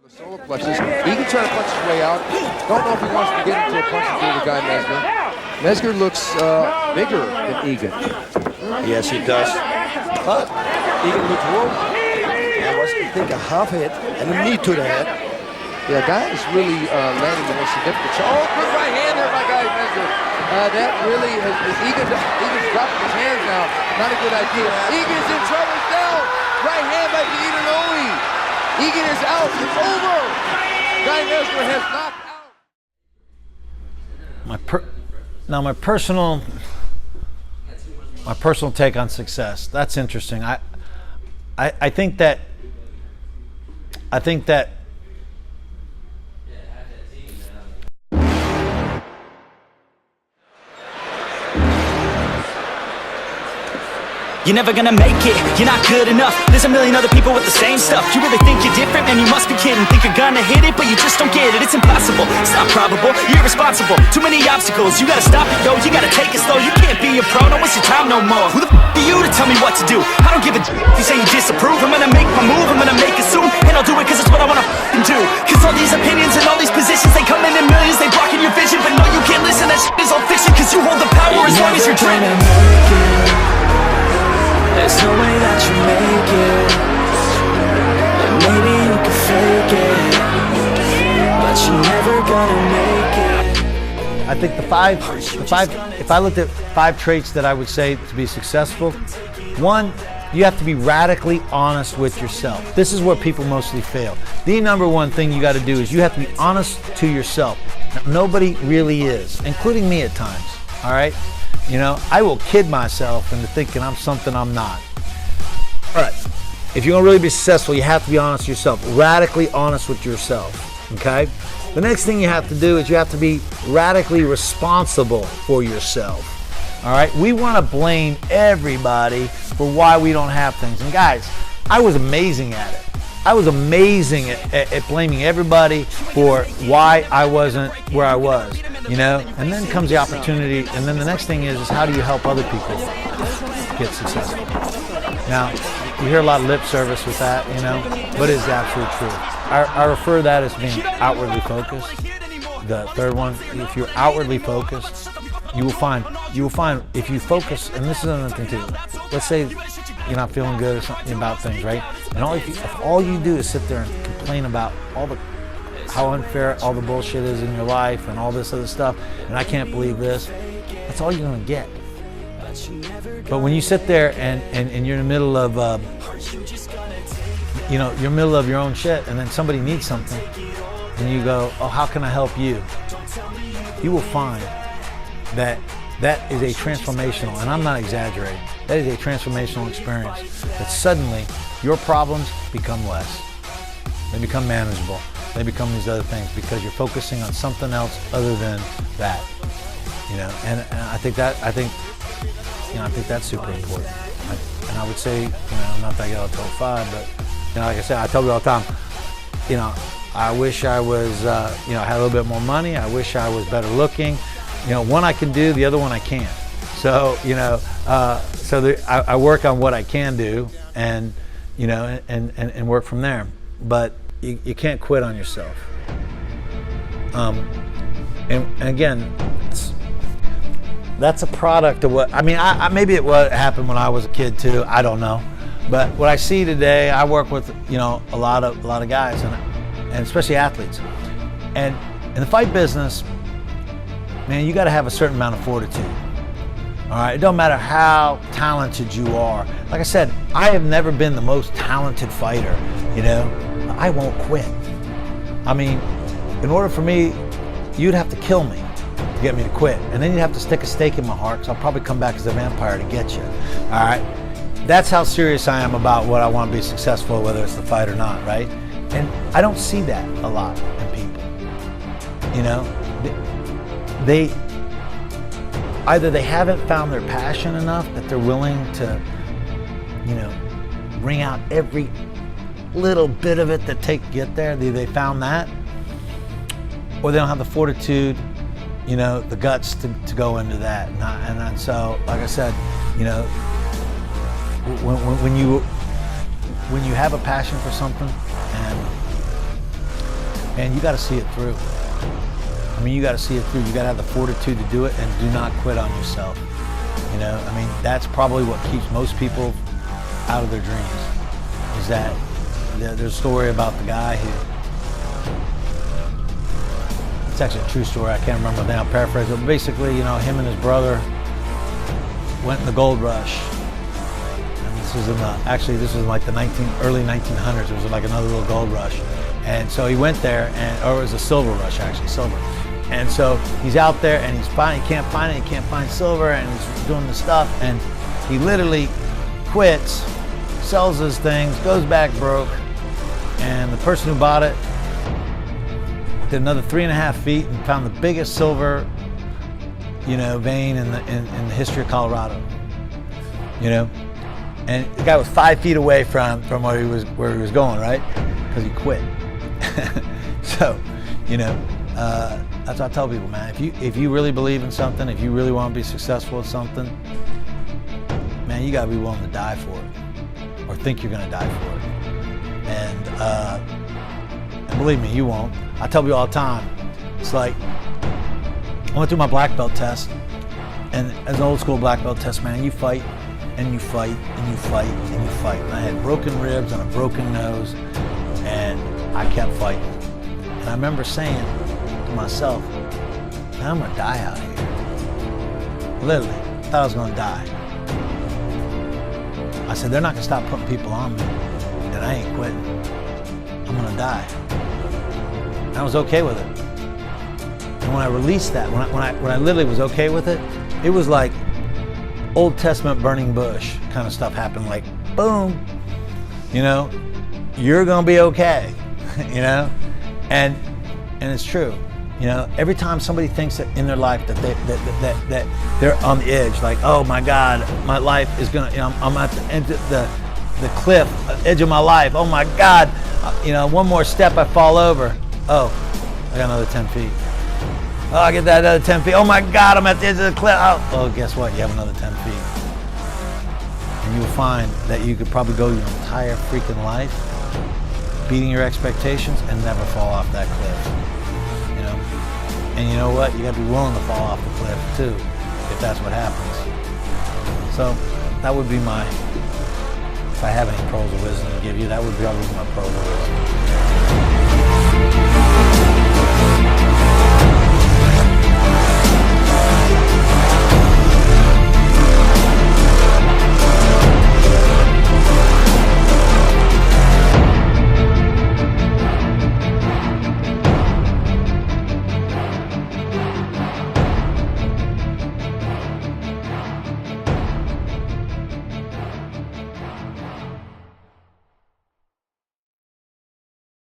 Solo clutches. Egan trying to punch his way out. Don't know if he wants to get into a punch with the guy Mezger. Mezger looks bigger than Egan. Yes, he does. But Egan looks world. I was think a half hit and a knee to the head. Yeah, guy is really landing the most significant shot. Oh, good right hand there by guy Mezger. That really Egan's dropping his hands now. Not a good idea. Egan's in trouble. He's down. Right hand by Iinoue. Egan is out. It's over. Guy Mezger has knocked out. My personal take on success. That's interesting. I think that you're never gonna make it, you're not good enough. There's a million other people with the same stuff. You really think you're different? Man, you must be kidding. Think you're gonna hit it, but you just don't get it. It's impossible, it's not probable, you're irresponsible. Too many obstacles, you gotta stop it, yo. You gotta take it slow, you can't be a pro. Don't waste your time no more. Who the f*** are you to tell me what to do? I don't give a if you say you disapprove. I'm gonna make my move, I'm gonna make it soon. And I'll do it cause it's what I wanna f***ing do. Cause all these opinions and all these positions, they come in millions, they blocking your vision. But no, you can't listen, that shit is all fiction. Cause you hold the power as long as you're dreaming. There's no way that you make it, and maybe you can fake it, but you're never gonna make it. I think if I looked at 5 traits that I would say to be successful, 1, you have to be radically honest with yourself. This is where people mostly fail. The number 1 thing you got to do is you have to be honest to yourself. Now, nobody really is, including me at times, all right? You know, I will kid myself into thinking I'm something I'm not. All right, if you're gonna really be successful, you have to be honest with yourself, radically honest with yourself, okay? The next thing you have to do is you have to be radically responsible for yourself, all right? We wanna blame everybody for why we don't have things. And guys, I was amazing at it. I was amazing at blaming everybody for why I wasn't where I was, you know? And then comes the opportunity, and then the next thing is how do you help other people get successful? Now, you hear a lot of lip service with that, you know, but it's absolutely true. I refer to that as being outwardly focused. The third one, if you're outwardly focused, you will find if you focus, and this is another thing too, let's say you're not feeling good or something about things, right? And if all you do is sit there and complain about how unfair all the bullshit is in your life and all this other stuff, and I can't believe this, that's all you're gonna get. But when you sit there and you're in the middle of, you're in the middle of your own shit, and then somebody needs something, and you go, oh, how can I help you? You will find that is a transformational, and I'm not exaggerating, that is a transformational experience, that suddenly your problems become less. They become manageable. They become these other things because you're focusing on something else other than that. You know, and I think that's super important. And I would say, you know, not that I get out till 5, but you know, like I said, I tell you all the time, you know, I wish I was, you know, I had a little bit more money. I wish I was better looking. You know, one I can do, the other one I can't. So, you know, I work on what I can do, and you know, and work from there. But you can't quit on yourself. And again, that's a product of what I mean. Maybe it happened when I was a kid too. I don't know. But what I see today, I work with, you know, a lot of guys, and especially athletes. And in the fight business, man, you got to have a certain amount of fortitude. All right, it don't matter how talented you are. Like I said, I have never been the most talented fighter, you know. I won't quit. I mean, in order for me, you'd have to kill me to get me to quit. And then you'd have to stick a stake in my heart, because I'll probably come back as a vampire to get you. All right, that's how serious I am about what I want to be successful, whether it's the fight or not, right? And I don't see that a lot in people. You know, they either they haven't found their passion enough that they're willing to, you know, bring out every little bit of it that get there. They found that, or they don't have the fortitude, you know, the guts to go into that. And so, like I said, you know, when you have a passion for something, man, you got to see it through. I mean, you got to see it through. You got to have the fortitude to do it and do not quit on yourself. You know, I mean, that's probably what keeps most people out of their dreams, is that there's a story about the guy who, it's actually a true story, I can't remember now, paraphrase, but basically, you know, him and his brother went in the gold rush. And this was in this was like the early 1900s. It was like another little gold rush. And so he went there, or it was a silver rush actually, silver. And so he's out there and he can't find silver, and he's doing the stuff, and he literally quits, sells his things, goes back broke, and the person who bought it did another 3.5 feet and found the biggest silver, you know, vein in the history of Colorado. You know, and the guy was 5 feet away from where he was going, right? Because he quit. So, you know, that's what I tell people, man. If you really believe in something, if you really want to be successful at something, man, you gotta be willing to die for it, or think you're gonna die for it. And believe me, you won't. I tell people all the time, it's like, I went through my black belt test, and as an old school black belt test, man, you fight, and you fight, and you fight, and you fight. And I had broken ribs and a broken nose, and I kept fighting. And I remember saying to myself, man, I'm gonna die out here. Literally, I thought I was gonna die. I said, they're not gonna stop putting people on me, and I ain't quitting. I'm gonna die. And I was okay with it. And when I released that, when I literally was okay with it, it was like Old Testament burning bush kind of stuff happened, like boom, you know, you're gonna be okay, you know, and it's true. You know, every time somebody thinks that in their life that they're on the edge, like, oh my God, my life is gonna, you know, I'm at the end of the cliff, edge of my life. Oh my God, you know, one more step, I fall over. Oh, I got another 10 feet. Oh, I get that another 10 feet. Oh my God, I'm at the edge of the cliff. Oh, guess what? You have another 10 feet. And you'll find that you could probably go your entire freaking life beating your expectations and never fall off that cliff. You know? And you know what? You gotta be willing to fall off the cliff too, if that's what happens. So that would be if I have any pearls of wisdom to give you, that would probably be my pearls of wisdom.